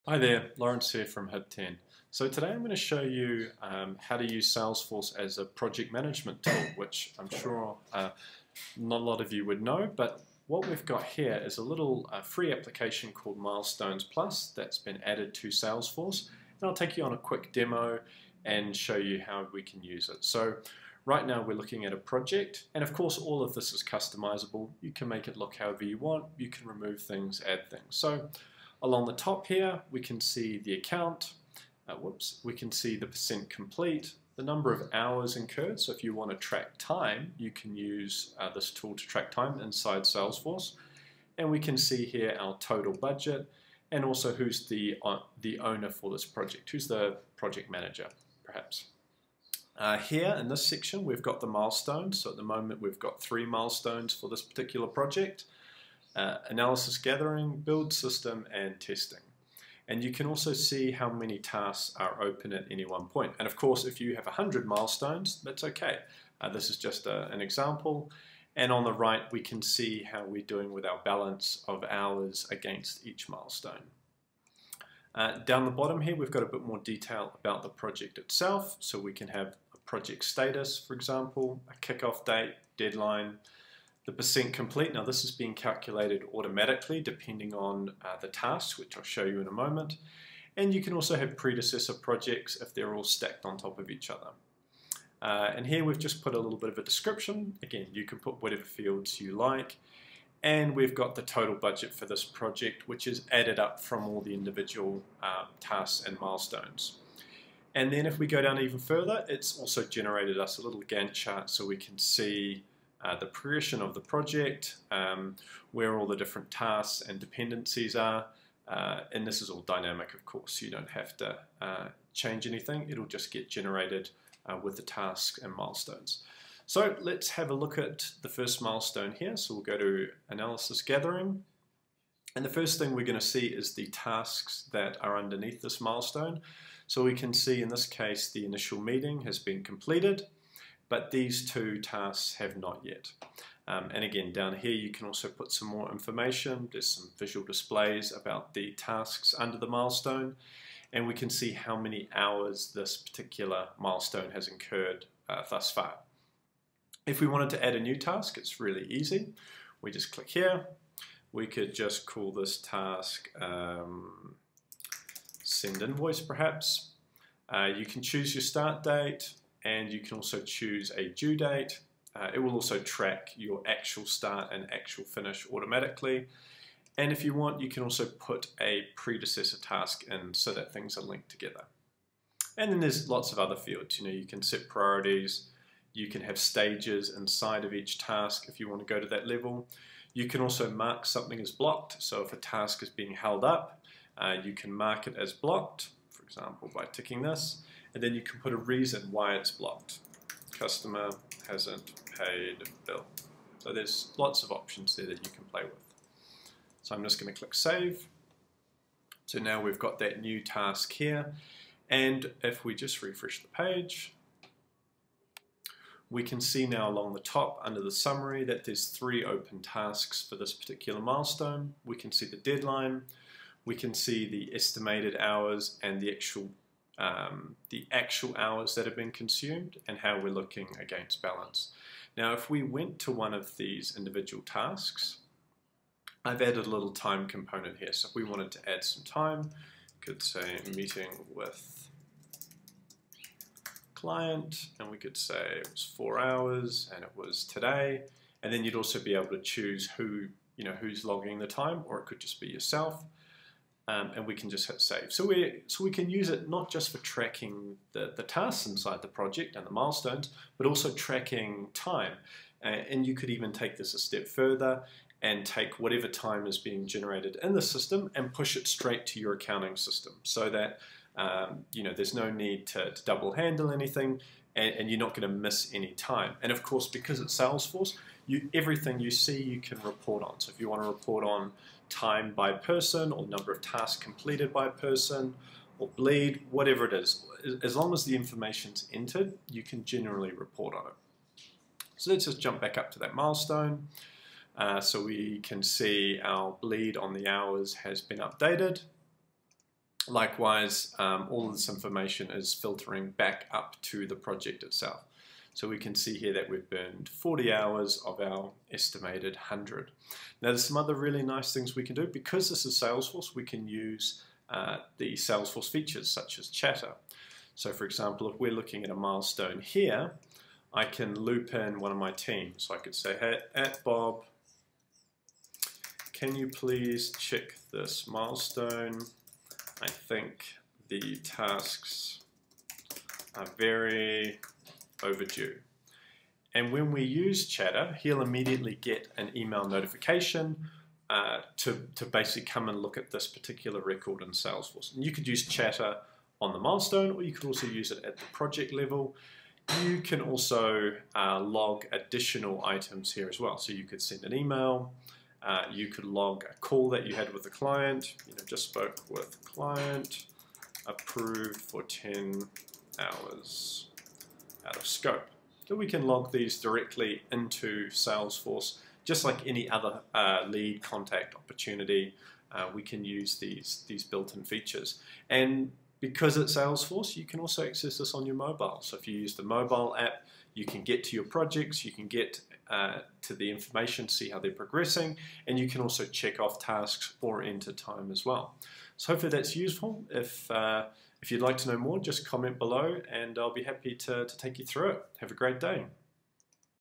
Hi there, Lawrence here from Hit 10. So today I'm going to show you how to use Salesforce as a project management tool, which I'm sure not a lot of you would know, but what we've got here is a little free application called Milestones Plus that's been added to Salesforce. And I'll take you on a quick demo and show you how we can use it. So right now we're looking at a project, and of course all of this is customizable. You can make it look however you want, you can remove things, add things. So along the top here, we can see the account, we can see the percent complete, the number of hours incurred. So if you want to track time, you can use this tool to track time inside Salesforce. And we can see here our total budget and also who's the owner for this project, who's the project manager, perhaps. Here in this section, we've got the milestones. So at the moment, we've got 3 milestones for this particular project. Analysis gathering, build system, and testing. And you can also see how many tasks are open at any one point. And of course, if you have 100 milestones, that's okay. This is just an example. And on the right, we can see how we're doing with our balance of hours against each milestone. Down the bottom here, we've got a bit more detail about the project itself. So we can have a project status, for example, a kickoff date, deadline, the percent complete. Now this is being calculated automatically depending on the tasks, which I'll show you in a moment. And you can also have predecessor projects if they're all stacked on top of each other. And here we've just put a little bit of a description. Again, you can put whatever fields you like. And we've got the total budget for this project, which is added up from all the individual tasks and milestones. And then if we go down even further, it's also generated us a little Gantt chart so we can see the progression of the project, where all the different tasks and dependencies are, and this is all dynamic, of course. You don't have to change anything. It'll just get generated with the tasks and milestones. So let's have a look at the first milestone here. So we'll go to Analysis Gathering, and the first thing we're going to see is the tasks that are underneath this milestone. So we can see in this case the initial meeting has been completed, but these 2 tasks have not yet. And again, down here you can also put some more information. There's some visual displays about the tasks under the milestone, and we can see how many hours this particular milestone has incurred thus far. If we wanted to add a new task, it's really easy. We just click here. We could just call this task Send Invoice, perhaps. You can choose your start date, and you can also choose a due date. It will also track your actual start and actual finish automatically. And if you want, you can also put a predecessor task in so that things are linked together. And then there's lots of other fields. You can set priorities. You can have stages inside of each task if you want to go to that level. You can also mark something as blocked. So if a task is being held up, you can mark it as blocked, for example, by ticking this. And then you can put a reason why it's blocked. Customer hasn't paid bill. So there's lots of options there that you can play with. So I'm just going to click Save. So now we've got that new task here. And if we just refresh the page, we can see now along the top under the summary that there's 3 open tasks for this particular milestone. We can see the deadline. We can see the estimated hours and the actual hours that have been consumed and how we're looking against balance. Now, if we went to one of these individual tasks, I've added a little time component here. So if we wanted to add some time, we could say meeting with client, and we could say it was 4 hours and it was today. And then you'd also be able to choose who's logging the time, or it could just be yourself. And we can just hit save. So we can use it not just for tracking the tasks inside the project and the milestones, but also tracking time. And you could even take this a step further and take whatever time is being generated in the system and push it straight to your accounting system, so that there's no need to double handle anything, and you're not going to miss any time. And of course, because it's Salesforce, everything you see you can report on. So if you want to report on time by person, or number of tasks completed by person, or bleed, whatever it is, as long as the information's entered, you can generally report on it. So let's just jump back up to that milestone. So we can see our bleed on the hours has been updated. Likewise, all of this information is filtering back up to the project itself. So we can see here that we've burned 40 hours of our estimated 100. Now there's some other really nice things we can do. Because this is Salesforce, we can use the Salesforce features such as chatter. So for example, if we're looking at a milestone here, I can loop in one of my teams. So I could say, hey, @Bob, can you please check this milestone? I think the tasks are very overdue. And when we use chatter, he'll immediately get an email notification to basically come and look at this particular record in Salesforce. And you could use chatter on the milestone, or you could also use it at the project level. You can also log additional items here as well. So you could send an email, you could log a call that you had with the client, just spoke with client, approved for 10 hours out of scope. So we can log these directly into Salesforce, just like any other lead contact opportunity. We can use these built-in features. And because it's Salesforce, you can also access this on your mobile. So if you use the mobile app, you can get to your projects, you can get to the information, see how they're progressing, and you can also check off tasks or enter time as well. So hopefully that's useful. If you'd like to know more, just comment below and I'll be happy to take you through it. Have a great day.